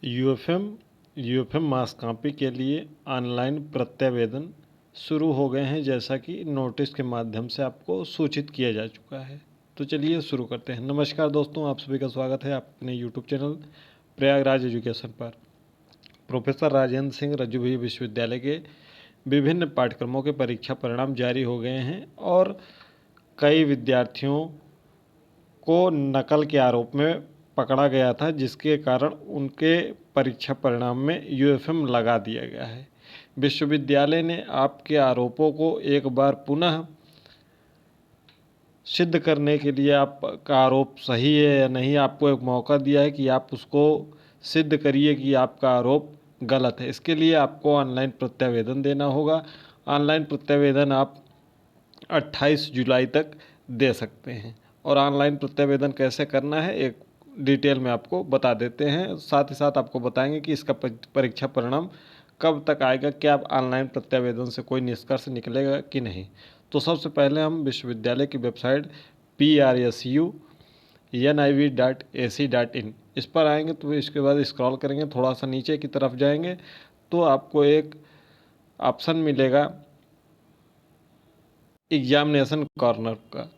UFM mass copy के लिए online प्रत्यावेदन शुरू हो गए हैं, जैसा कि नोटिस के माध्यम से आपको सूचित किया जा चुका है। तो चलिए शुरू करते हैं। नमस्कार दोस्तों, आप सभी का स्वागत है अपने यूट्यूब चैनल प्रयागराज एजुकेशन पर। प्रोफेसर राजेंद्र सिंह रज्जुभी विश्वविद्यालय के विभिन्न पाठ्यक्रमों के परीक्षा परिणाम जारी हो गए हैं और कई विद्यार्थियों को नकल के आरोप में पकड़ा गया था, जिसके कारण उनके परीक्षा परिणाम में यूएफएम लगा दिया गया है। विश्वविद्यालय ने आपके आरोपों को एक बार पुनः सिद्ध करने के लिए आपका आरोप सही है या नहीं, आपको एक मौका दिया है कि आप उसको सिद्ध करिए कि आपका आरोप गलत है। इसके लिए आपको ऑनलाइन प्रत्यावेदन देना होगा। ऑनलाइन प्रत्यावेदन आप 28 जुलाई तक दे सकते हैं। और ऑनलाइन प्रत्यावेदन कैसे करना है एक डिटेल में आपको बता देते हैं। साथ ही साथ आपको बताएंगे कि इसका परीक्षा परिणाम कब तक आएगा, क्या ऑनलाइन प्रत्यावेदन से कोई निष्कर्ष निकलेगा कि नहीं। तो सबसे पहले हम विश्वविद्यालय की वेबसाइट prsu.niv.ac.in इस पर आएंगे। तो इसके बाद स्क्रॉल करेंगे, थोड़ा सा नीचे की तरफ जाएंगे तो आपको एक ऑप्शन मिलेगा एग्जामिनेशन कॉर्नर का।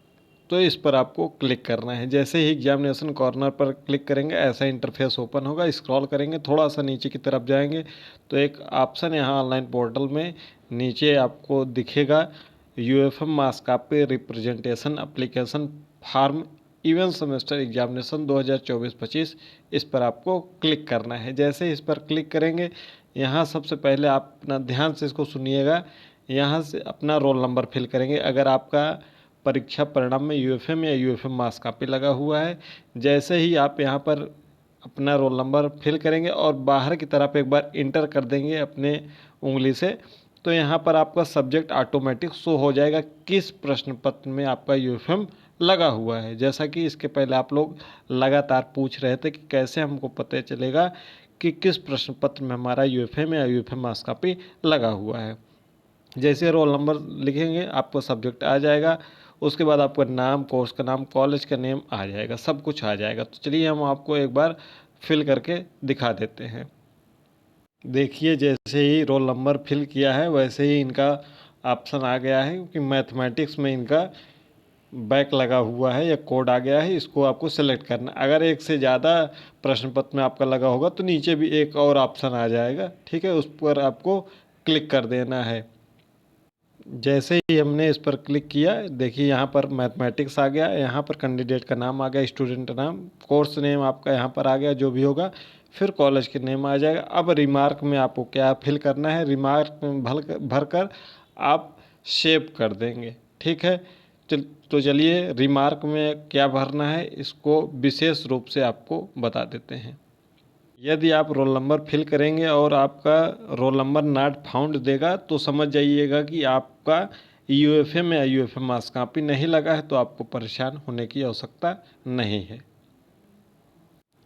तो इस पर आपको क्लिक करना है। जैसे ही एग्जामिनेशन कॉर्नर पर क्लिक करेंगे ऐसा इंटरफेस ओपन होगा। स्क्रॉल करेंगे, थोड़ा सा नीचे की तरफ जाएंगे तो एक ऑप्शन यहाँ ऑनलाइन पोर्टल में नीचे आपको दिखेगा UFM mass copy representation application form even semester examination 2024-25। इस पर आपको क्लिक करना है। जैसे इस पर क्लिक करेंगे, यहाँ सबसे पहले आप अपना ध्यान से इसको सुनिएगा, यहाँ से अपना रोल नंबर फिल करेंगे। अगर आपका परीक्षा परिणाम में यूएफएम या यूएफएम मास कॉपी लगा हुआ है, जैसे ही आप यहाँ पर अपना रोल नंबर फिल करेंगे और बाहर की तरफ एक बार इंटर कर देंगे अपने उंगली से, तो यहाँ पर आपका सब्जेक्ट ऑटोमेटिक शो हो जाएगा किस प्रश्न पत्र में आपका यूएफएम लगा हुआ है। जैसा कि इसके पहले आप लोग लगातार पूछ रहे थे कि कैसे हमको पता चलेगा कि किस प्रश्न पत्र में हमारा यूएफएम या यूएफएम मास कॉपी लगा हुआ है। जैसे रोल नंबर लिखेंगे आपको सब्जेक्ट आ जाएगा, उसके बाद आपका नाम, कोर्स का नाम, कॉलेज का नेम आ जाएगा, सब कुछ आ जाएगा। तो चलिए हम आपको एक बार फिल करके दिखा देते हैं। देखिए, जैसे ही रोल नंबर फिल किया है वैसे ही इनका ऑप्शन आ गया है, क्योंकि मैथमेटिक्स में इनका बैक लगा हुआ है या कोड आ गया है। इसको आपको सेलेक्ट करना। अगर एक से ज़्यादा प्रश्न पत्र में आपका लगा होगा तो नीचे भी एक और ऑप्शन आ जाएगा, ठीक है, उस पर आपको क्लिक कर देना है। जैसे ही हमने इस पर क्लिक किया, देखिए यहाँ पर मैथमेटिक्स आ गया, यहाँ पर कैंडिडेट का नाम आ गया, स्टूडेंट का नाम, कोर्स नेम आपका यहाँ पर आ गया जो भी होगा, फिर कॉलेज के नेम आ जाएगा। अब रिमार्क में आपको क्या फिल करना है, रिमार्क में भर कर आप सेव कर देंगे, ठीक है। तो चलिए रिमार्क में क्या भरना है इसको विशेष रूप से आपको बता देते हैं। यदि आप रोल नंबर फिल करेंगे और आपका रोल नंबर नॉट फाउंड देगा तो समझ जाइएगा कि आपका यूएफएम या यूएफएम मास कॉपी नहीं लगा है, तो आपको परेशान होने की आवश्यकता नहीं है।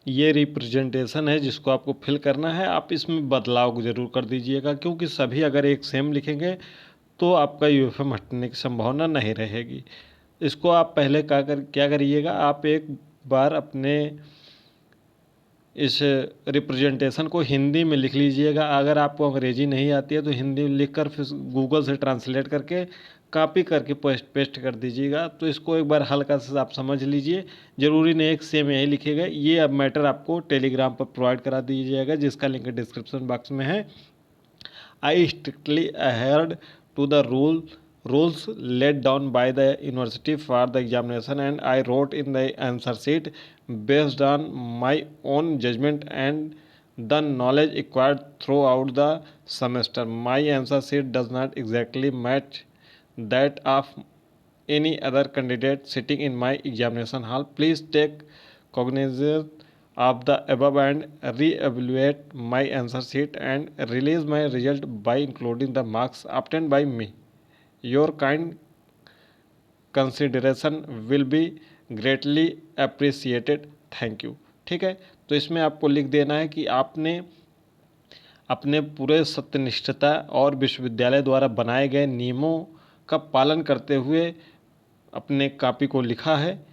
ये रिप्रेजेंटेशन है जिसको आपको फिल करना है। आप इसमें बदलाव ज़रूर कर दीजिएगा, क्योंकि सभी अगर एक सेम लिखेंगे तो आपका यूएफएम हटने की संभावना नहीं रहेगी। इसको आप पहले क्या करिएगा, आप एक बार अपने इस रिप्रेजेंटेशन को हिंदी में लिख लीजिएगा। अगर आपको अंग्रेजी नहीं आती है तो हिंदी में लिख कर फिर गूगल से ट्रांसलेट करके कॉपी करके पेस्ट कर दीजिएगा। तो इसको एक बार हल्का सा आप समझ लीजिए, ज़रूरी नहीं एक सेम यही लिखेगा। ये अब मैटर आपको टेलीग्राम पर प्रोवाइड करा दीजिएगा, जिसका लिंक डिस्क्रिप्शन बॉक्स में है। I strictly adhere to the rules laid down by the university for the examination, and I wrote in the answer sheet based on my own judgment and the knowledge acquired throughout the semester. My answer sheet does not exactly match that of any other candidate sitting in my examination hall. Please take cognizance of the above and re-evaluate my answer sheet and release my result by including the marks obtained by me. Your kind consideration will be greatly appreciated, thank you. ठीक है, तो इसमें आपको लिख देना है कि आपने अपने पूरे सत्यनिष्ठता और विश्वविद्यालय द्वारा बनाए गए नियमों का पालन करते हुए अपने कॉपी को लिखा है,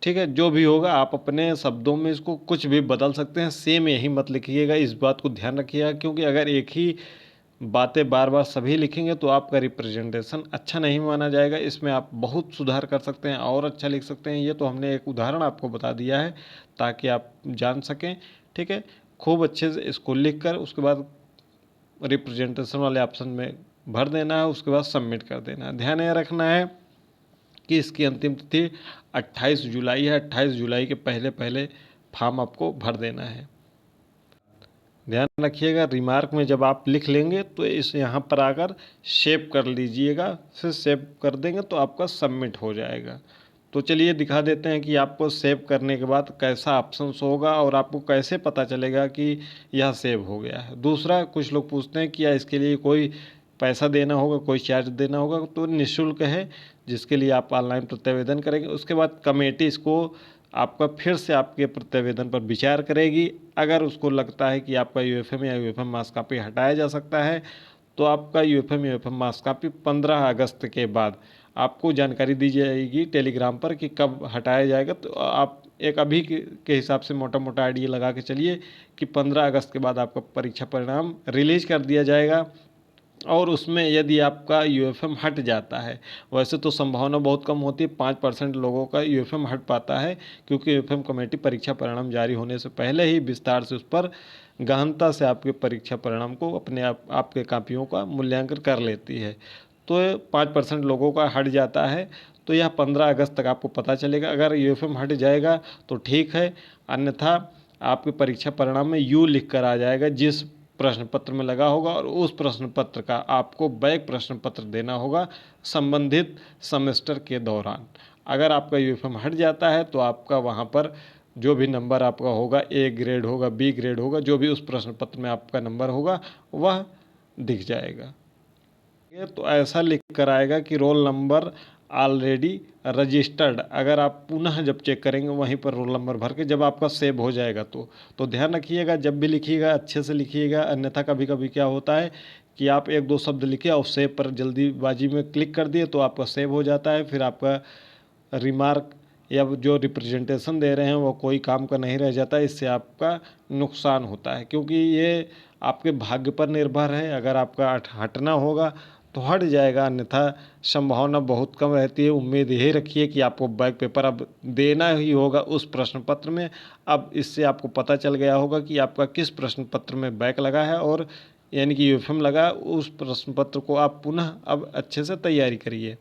ठीक है, जो भी होगा आप अपने शब्दों में इसको कुछ भी बदल सकते हैं, सेम यही मत लिखिएगा, इस बात को ध्यान रखिएगा, क्योंकि अगर एक ही बातें बार बार सभी लिखेंगे तो आपका रिप्रेजेंटेशन अच्छा नहीं माना जाएगा। इसमें आप बहुत सुधार कर सकते हैं और अच्छा लिख सकते हैं। ये तो हमने एक उदाहरण आपको बता दिया है ताकि आप जान सकें। ठीक है, खूब अच्छे से इसको लिख कर उसके बाद रिप्रेजेंटेशन वाले ऑप्शन में भर देना है, उसके बाद सबमिट कर देना है। ध्यान यह रखना है कि इसकी अंतिम तिथि 28 जुलाई है। 28 जुलाई के पहले पहले फॉर्म आपको भर देना है। ध्यान रखिएगा, रिमार्क में जब आप लिख लेंगे तो इस यहाँ पर आकर सेव कर लीजिएगा। फिर सेव कर देंगे तो आपका सबमिट हो जाएगा। तो चलिए दिखा देते हैं कि आपको सेव करने के बाद कैसा ऑप्शन होगा और आपको कैसे पता चलेगा कि यह सेव हो गया है। दूसरा, कुछ लोग पूछते हैं कि या इसके लिए कोई पैसा देना होगा, कोई चार्ज देना होगा, तो निःशुल्क है, जिसके लिए आप ऑनलाइन प्रत्यावेदन करेंगे। उसके बाद कमेटी इसको आपका फिर से आपके प्रत्यावेदन पर विचार करेगी। अगर उसको लगता है कि आपका यूएफएम या यूएफएम मास कॉपी हटाया जा सकता है तो आपका यूएफएम मास कॉपी 15 अगस्त के बाद आपको जानकारी दी जाएगी टेलीग्राम पर कि कब हटाया जाएगा। तो आप एक अभी के हिसाब से मोटा मोटा आइडिया लगा के चलिए कि 15 अगस्त के बाद आपका परीक्षा परिणाम रिलीज कर दिया जाएगा। और उसमें यदि आपका यूएफएम हट जाता है, वैसे तो संभावना बहुत कम होती है, 5% लोगों का यूएफएम हट पाता है, क्योंकि यूएफएम कमेटी परीक्षा परिणाम जारी होने से पहले ही विस्तार से उस पर गहनता से आपके परीक्षा परिणाम को अपने आपके कापियों का मूल्यांकन कर लेती है। तो 5% लोगों का हट जाता है, तो यह 15 अगस्त तक आपको पता चलेगा। अगर यूएफएम हट जाएगा तो ठीक है, अन्यथा आपके परीक्षा परिणाम में यू लिख कर आ जाएगा जिस प्रश्न पत्र में लगा होगा, और उस प्रश्न पत्र का आपको बैक प्रश्न पत्र देना होगा संबंधित सेमेस्टर के दौरान। अगर आपका यूएफएम हट जाता है तो आपका वहाँ पर जो भी नंबर आपका होगा, ए ग्रेड होगा, बी ग्रेड होगा, जो भी उस प्रश्न पत्र में आपका नंबर होगा वह दिख जाएगा। तो ऐसा लिख कर आएगा कि रोल नंबर ऑलरेडी रजिस्टर्ड। अगर आप पुनः जब चेक करेंगे वहीं पर रोल नंबर भर के जब आपका सेव हो जाएगा तो ध्यान रखिएगा, जब भी लिखिएगा अच्छे से लिखिएगा, अन्यथा कभी कभी क्या होता है कि आप एक दो शब्द लिखे और सेव पर जल्दीबाजी में क्लिक कर दिए तो आपका सेव हो जाता है, फिर आपका रिमार्क या जो रिप्रेजेंटेशन दे रहे हैं वो कोई काम का नहीं रह जाता है। इससे आपका नुकसान होता है, क्योंकि ये आपके भाग्य पर निर्भर है। अगर आपका हटना होगा तो हट जाएगा, अन्यथा संभावना बहुत कम रहती है। उम्मीद यही रखिए कि आपको बैक पेपर अब देना ही होगा उस प्रश्न पत्र में। अब इससे आपको पता चल गया होगा कि आपका किस प्रश्न पत्र में बैक लगा है, और यानी कि यूएफएम लगा, उस प्रश्न पत्र को आप पुनः अब अच्छे से तैयारी करिए।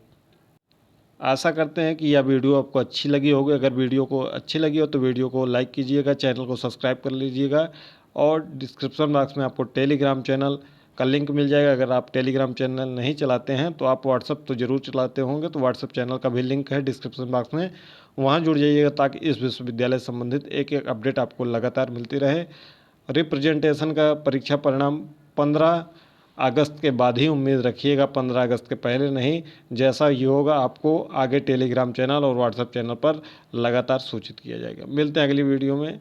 आशा करते हैं कि यह वीडियो आपको अच्छी लगी होगी। अगर वीडियो को अच्छी लगी हो तो वीडियो को लाइक कीजिएगा, चैनल को सब्सक्राइब कर लीजिएगा, और डिस्क्रिप्शन बॉक्स में आपको टेलीग्राम चैनल का लिंक मिल जाएगा। अगर आप टेलीग्राम चैनल नहीं चलाते हैं तो आप व्हाट्सअप तो ज़रूर चलाते होंगे, तो व्हाट्सअप चैनल का भी लिंक है डिस्क्रिप्शन बॉक्स में, वहाँ जुड़ जाइएगा ताकि इस विश्वविद्यालय से संबंधित एक एक अपडेट आपको लगातार मिलती रहे। रिप्रेजेंटेशन का परीक्षा परिणाम 15 अगस्त के बाद ही उम्मीद रखिएगा, 15 अगस्त के पहले नहीं। जैसा ये होगा आपको आगे टेलीग्राम चैनल और व्हाट्सएप चैनल पर लगातार सूचित किया जाएगा। मिलते हैं अगली वीडियो में।